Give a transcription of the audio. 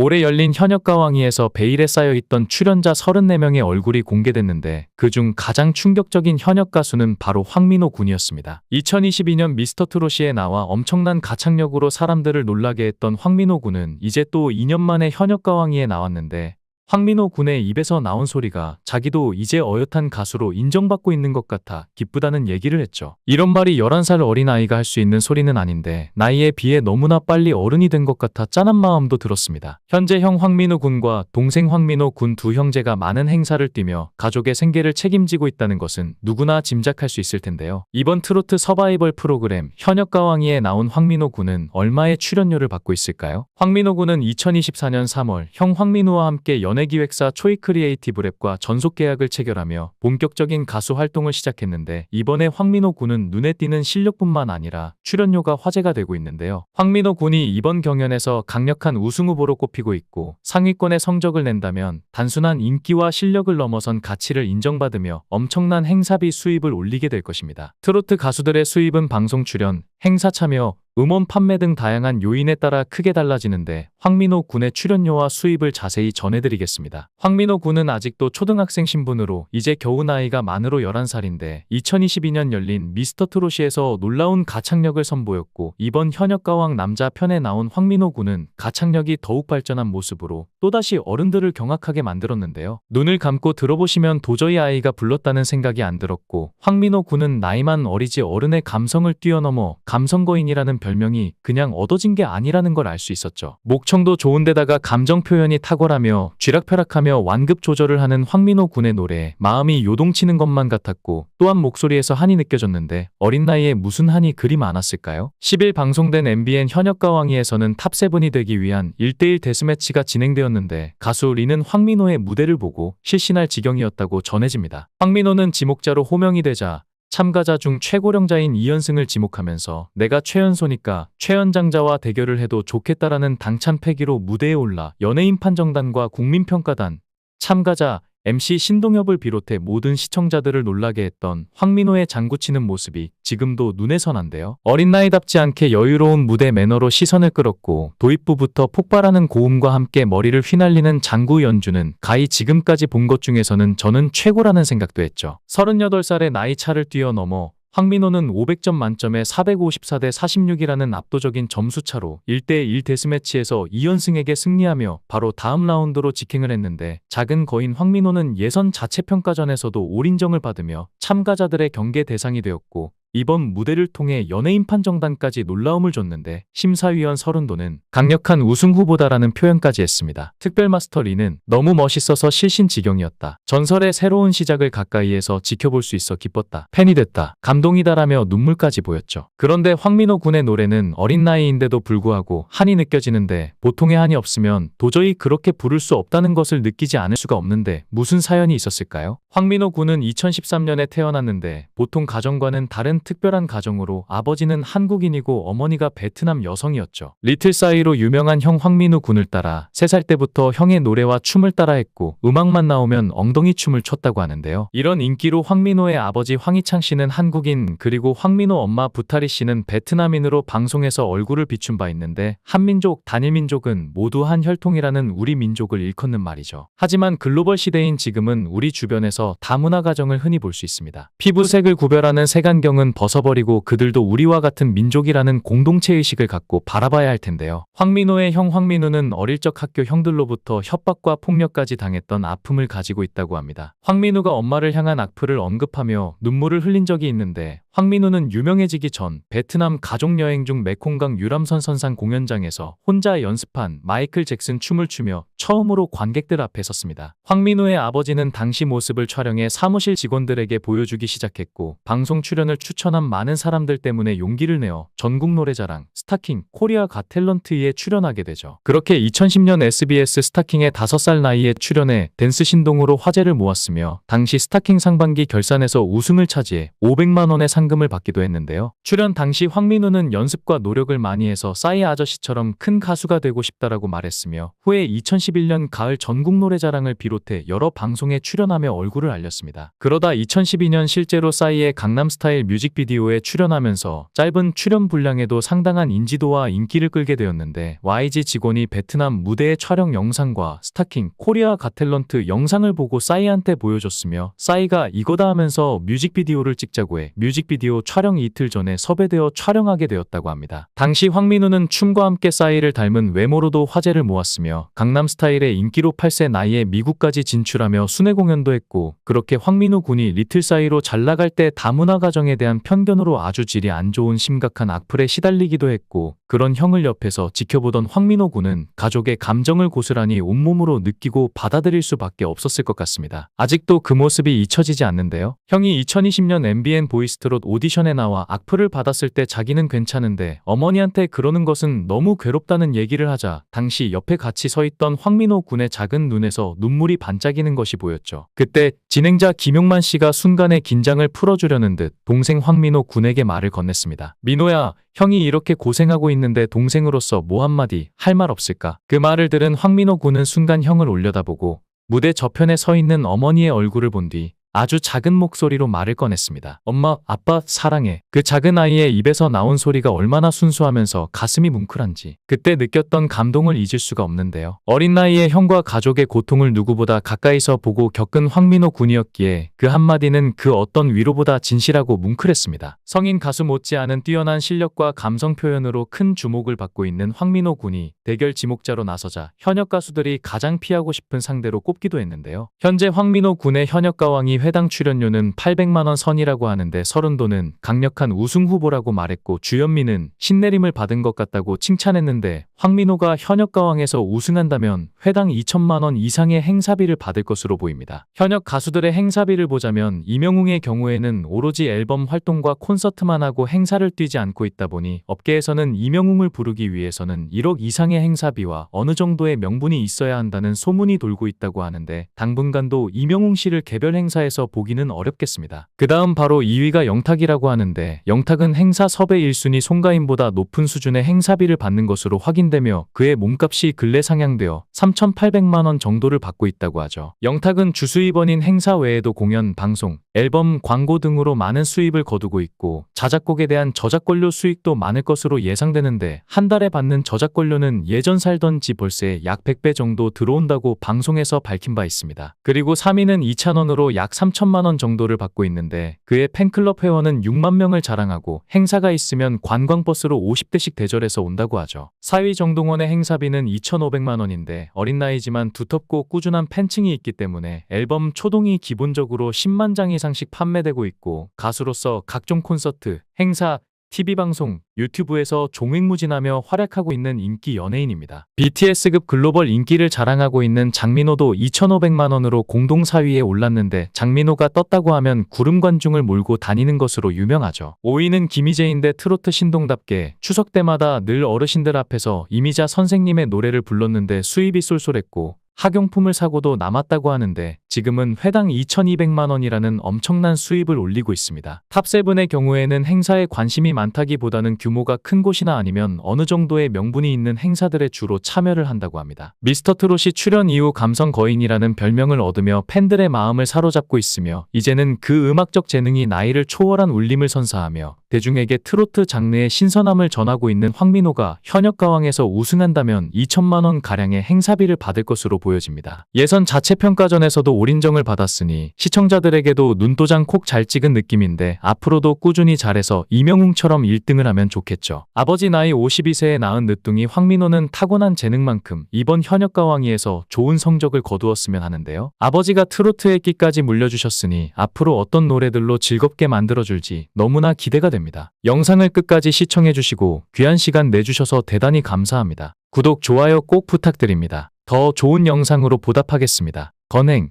올해 열린 현역가왕위에서 베일에 쌓여있던 출연자 34명의 얼굴이 공개됐는데 그중 가장 충격적인 현역 가수는 바로 황민호 군이었습니다. 2022년 미스터트롯에 나와 엄청난 가창력으로 사람들을 놀라게 했던 황민호 군은 이제 또 2년 만에 현역가왕위에 나왔는데 황민호 군의 입에서 나온 소리가 자기도 이제 어엿한 가수로 인정받고 있는 것 같아 기쁘다는 얘기를 했죠. 이런 말이 11살 어린아이가 할 수 있는 소리는 아닌데 나이에 비해 너무나 빨리 어른이 된 것 같아 짠한 마음도 들었습니다. 현재 형 황민호 군과 동생 황민호 군 두 형제가 많은 행사를 뛰며 가족의 생계를 책임지고 있다는 것은 누구나 짐작할 수 있을 텐데요. 이번 트로트 서바이벌 프로그램 현역가왕위에 나온 황민호 군은 얼마의 출연료를 받고 있을까요? 황민호 군은 2024년 3월 형 황민호와 함께 연예기획사 초이크리에이티브랩과 전속 계약을 체결하며 본격적인 가수 활동을 시작했는데 이번에 황민호 군은 눈에 띄는 실력뿐만 아니라 출연료가 화제가 되고 있는데요. 황민호 군이 이번 경연에서 강력한 우승 후보로 꼽히고 있고 상위권의 성적을 낸다면 단순한 인기와 실력을 넘어선 가치를 인정받으며 엄청난 행사비 수입을 올리게 될 것입니다. 트로트 가수들의 수입은 방송 출연, 행사 참여, 음원 판매 등 다양한 요인에 따라 크게 달라지는데 황민호 군의 출연료와 수입을 자세히 전해드리겠습니다. 황민호 군은 아직도 초등학생 신분으로 이제 겨우 나이가 만으로 11살인데 2022년 열린 미스터트롯에서 놀라운 가창력을 선보였고 이번 현역가왕 남자 편에 나온 황민호 군은 가창력이 더욱 발전한 모습으로 또다시 어른들을 경악하게 만들었는데요. 눈을 감고 들어보시면 도저히 아이가 불렀다는 생각이 안 들었고 황민호 군은 나이만 어리지 어른의 감성을 뛰어넘어 감성거인이라는 별명이 그냥 얻어진 게 아니라는 걸 알 수 있었죠. 목청도 좋은데다가 감정 표현이 탁월하며 쥐락펴락하며 완급 조절을 하는 황민호 군의 노래에 마음이 요동치는 것만 같았고 또한 목소리에서 한이 느껴졌는데 어린 나이에 무슨 한이 그리 많았을까요? 10일 방송된 MBN 현역가왕위에서는 탑7이 되기 위한 1대1 데스매치가 진행되었는데 가수 리는 황민호의 무대를 보고 실신할 지경이었다고 전해집니다. 황민호는 지목자로 호명이 되자 참가자 중 최고령자인 이현승을 지목하면서 내가 최연소니까 최연장자와 대결을 해도 좋겠다라는 당찬 패기로 무대에 올라 연예인 판정단과 국민평가단, 참가자, MC 신동엽을 비롯해 모든 시청자들을 놀라게 했던 황민호의 장구치는 모습이 지금도 눈에 선한데요. 어린 나이답지 않게 여유로운 무대 매너로 시선을 끌었고 도입부부터 폭발하는 고음과 함께 머리를 휘날리는 장구 연주는 가히 지금까지 본 것 중에서는 저는 최고라는 생각도 했죠. 38살의 나이 차를 뛰어넘어 황민호는 500점 만점에 454대 46이라는 압도적인 점수차로 1대1 데스매치에서 이현승에게 승리하며 바로 다음 라운드로 직행을 했는데 작은 거인 황민호는 예선 자체평가전에서도 올인정을 받으며 참가자들의 경계 대상이 되었고 이번 무대를 통해 연예인 판정단까지 놀라움을 줬는데 심사위원 서른도는 강력한 우승 후보다라는 표현까지 했습니다. 특별마스터 리는 너무 멋있어서 실신지경이었다. 전설의 새로운 시작을 가까이에서 지켜볼 수 있어 기뻤다. 팬이 됐다. 감동이다라며 눈물까지 보였죠. 그런데 황민호 군의 노래는 어린 나이인데도 불구하고 한이 느껴지는데 보통의 한이 없으면 도저히 그렇게 부를 수 없다는 것을 느끼지 않을 수가 없는데 무슨 사연이 있었을까요? 황민호 군은 2013년에 태어났는데 보통 가정과는 다른 특별한 가정으로 아버지는 한국인이고 어머니가 베트남 여성이었죠. 리틀 싸이로 유명한 형 황민호 군을 따라 3살 때부터 형의 노래와 춤을 따라했고 음악만 나오면 엉덩이 춤을 췄다고 하는데요. 이런 인기로 황민호의 아버지 황희창 씨는 한국인 그리고 황민호 엄마 부타리 씨는 베트남인으로 방송에서 얼굴을 비춘 바 있는데 한민족, 단일민족은 모두 한 혈통이라는 우리 민족을 일컫는 말이죠. 하지만 글로벌 시대인 지금은 우리 주변에서 다문화 가정을 흔히 볼 수 있습니다. 피부색을 구별하는 색안경은 벗어버리고 그들도 우리와 같은 민족이라는 공동체의식을 갖고 바라봐야 할 텐데요. 황민호의 형 황민우는 어릴 적 학교 형들로부터 협박과 폭력까지 당했던 아픔을 가지고 있다고 합니다. 황민우가 엄마를 향한 악플을 언급하며 눈물을 흘린 적이 있는데 황민우는 유명해지기 전 베트남 가족여행 중 메콩강 유람선 선상 공연장에서 혼자 연습한 마이클 잭슨 춤을 추며 처음으로 관객들 앞에 섰습니다. 황민우의 아버지는 당시 모습을 촬영해 사무실 직원들에게 보여주기 시작했고 방송 출연을 추천한 많은 사람들 때문에 용기를 내어 전국 노래자랑, 스타킹, 코리아 갓 탤런트에 출연하게 되죠. 그렇게 2010년 SBS 스타킹의 5살 나이에 출연해 댄스 신동으로 화제를 모았으며 당시 스타킹 상반기 결산에서 우승을 차지해 500만 원의 상금을 받기도 했는데요. 출연 당시 황민우는 연습과 노력을 많이 해서 싸이 아저씨처럼 큰 가수가 되고 싶다라고 말했으며 후에 2010 2011년 가을 전국 노래자랑을 비롯해 여러 방송에 출연하며 얼굴을 알렸습니다. 그러다 2012년 실제로 싸이의 강남스타일 뮤직비디오에 출연하면서 짧은 출연 분량에도 상당한 인지도와 인기를 끌게 되었는데 YG 직원이 베트남 무대의 촬영 영상과 스타킹, 코리아 갓탤런트 영상을 보고 싸이한테 보여줬으며 싸이가 이거다 하면서 뮤직비디오를 찍자고 해 뮤직비디오 촬영 이틀 전에 섭외되어 촬영하게 되었다고 합니다. 당시 황민호는 춤과 함께 싸이를 닮은 외모로도 화제를 모았으며 강남스타일의 인기로 8세 나이에 미국까지 진출하며 순회 공연도 했고 그렇게 황민호 군이 리틀 싸이로 잘 나갈 때 다문화 가정에 대한 편견으로 아주 질이 안 좋은 심각한 악플에 시달리기도 했고 그런 형을 옆에서 지켜보던 황민호 군은 가족의 감정을 고스란히 온몸으로 느끼고 받아들일 수밖에 없었을 것 같습니다. 아직도 그 모습이 잊혀지지 않는데요. 형이 2020년 MBN 보이스트롯 오디션에 나와 악플을 받았을 때 자기는 괜찮은데 어머니한테 그러는 것은 너무 괴롭다는 얘기를 하자 당시 옆에 같이 서 있던 황민호 군의 작은 눈에서 눈물이 반짝이는 것이 보였죠. 그때 진행자 김용만 씨가 순간의 긴장을 풀어주려는 듯 동생 황민호 군에게 말을 건넸습니다. 민호야, 형이 이렇게 고생하고 있는데 동생으로서 뭐 한마디 할 말 없을까? 그 말을 들은 황민호 군은 순간 형을 올려다보고 무대 저편에 서 있는 어머니의 얼굴을 본 뒤 아주 작은 목소리로 말을 꺼냈습니다. 엄마, 아빠 사랑해. 그 작은 아이의 입에서 나온 소리가 얼마나 순수하면서 가슴이 뭉클한지 그때 느꼈던 감동을 잊을 수가 없는데요. 어린 나이에 형과 가족의 고통을 누구보다 가까이서 보고 겪은 황민호 군이었기에 그 한마디는 그 어떤 위로보다 진실하고 뭉클했습니다. 성인 가수 못지않은 뛰어난 실력과 감성 표현으로 큰 주목을 받고 있는 황민호 군이 대결 지목자로 나서자 현역 가수들이 가장 피하고 싶은 상대로 꼽기도 했는데요. 현재 황민호 군의 현역 가왕이 회당 출연료는 800만 원 선이라고 하는데 서른도는 강력한 우승 후보라고 말했고 주현미는 신내림을 받은 것 같다고 칭찬했는데 황민호가 현역 가왕에서 우승한다면 회당 2천만 원 이상의 행사비를 받을 것으로 보입니다. 현역 가수들의 행사비를 보자면 이명웅의 경우에는 오로지 앨범 활동과 콘서트만 하고 행사를 뛰지 않고 있다 보니 업계에서는 이명웅을 부르기 위해서는 1억 이상의 행사비와 어느 정도의 명분이 있어야 한다는 소문이 돌고 있다고 하는데 당분간도 이명웅 씨를 개별 행사에서 보기는 어렵겠습니다. 그 다음 바로 2위가 영탁이라고 하는데 영탁은 행사 섭외 1순위 송가인보다 높은 수준의 행사비를 받는 것으로 확인되며 그의 몸값이 근래 상향되어 3,800만 원 정도를 받고 있다고 하죠. 영탁은 주수입원인 행사 외에도 공연, 방송, 앨범, 광고 등으로 많은 수입을 거두고 있고 자작곡에 대한 저작권료 수익도 많을 것으로 예상되는데 한 달에 받는 저작권료는 예전 살던 집 월세 약 100배 정도 들어온다고 방송에서 밝힌 바 있습니다. 그리고 3위는 이찬원으로 약 3천만 원 정도를 받고 있는데 그의 팬클럽 회원은 6만 명을 자랑하고 행사가 있으면 관광버스로 50대씩 대절해서 온다고 하죠. 4위 정동원의 행사비는 2,500만 원인데 어린 나이지만 두텁고 꾸준한 팬층이 있기 때문에 앨범 초동이 기본적으로 10만 장 이상씩 판매되고 있고 가수로서 각종 콘서트, 행사, TV방송, 유튜브에서 종횡무진하며 활약하고 있는 인기 연예인입니다. BTS급 글로벌 인기를 자랑하고 있는 장민호도 2,500만 원으로 공동 4위에 올랐는데 장민호가 떴다고 하면 구름 관중을 몰고 다니는 것으로 유명하죠. 5위는 김희재인데 트로트 신동답게 추석 때마다 늘 어르신들 앞에서 이미자 선생님의 노래를 불렀는데 수입이 쏠쏠했고 학용품을 사고도 남았다고 하는데 지금은 회당 2,200만 원이라는 엄청난 수입을 올리고 있습니다. 탑7의 경우에는 행사에 관심이 많다기보다는 규모가 큰 곳이나 아니면 어느 정도의 명분이 있는 행사들에 주로 참여를 한다고 합니다. 미스터트롯이 출연 이후 감성 거인이라는 별명을 얻으며 팬들의 마음을 사로잡고 있으며 이제는 그 음악적 재능이 나이를 초월한 울림을 선사하며 대중에게 트로트 장르의 신선함을 전하고 있는 황민호가 현역 가왕에서 우승한다면 2천만 원 가량의 행사비를 받을 것으로 보여집니다. 예선 자체평가전에서도 올인정을 받았으니 시청자들에게도 눈도장 콕 잘 찍은 느낌인데 앞으로도 꾸준히 잘해서 이명웅처럼 1등을 하면 좋겠죠. 아버지 나이 52세에 낳은 늦둥이 황민호는 타고난 재능만큼 이번 현역 가왕위에서 좋은 성적을 거두었으면 하는데요. 아버지가 트로트의 끼까지 물려주셨으니 앞으로 어떤 노래들로 즐겁게 만들어줄지 너무나 기대가 됩니다. 영상을 끝까지 시청해주시고 귀한 시간 내주셔서 대단히 감사합니다. 구독, 좋아요 꼭 부탁드립니다. 더 좋은 영상으로 보답하겠습니다. 건행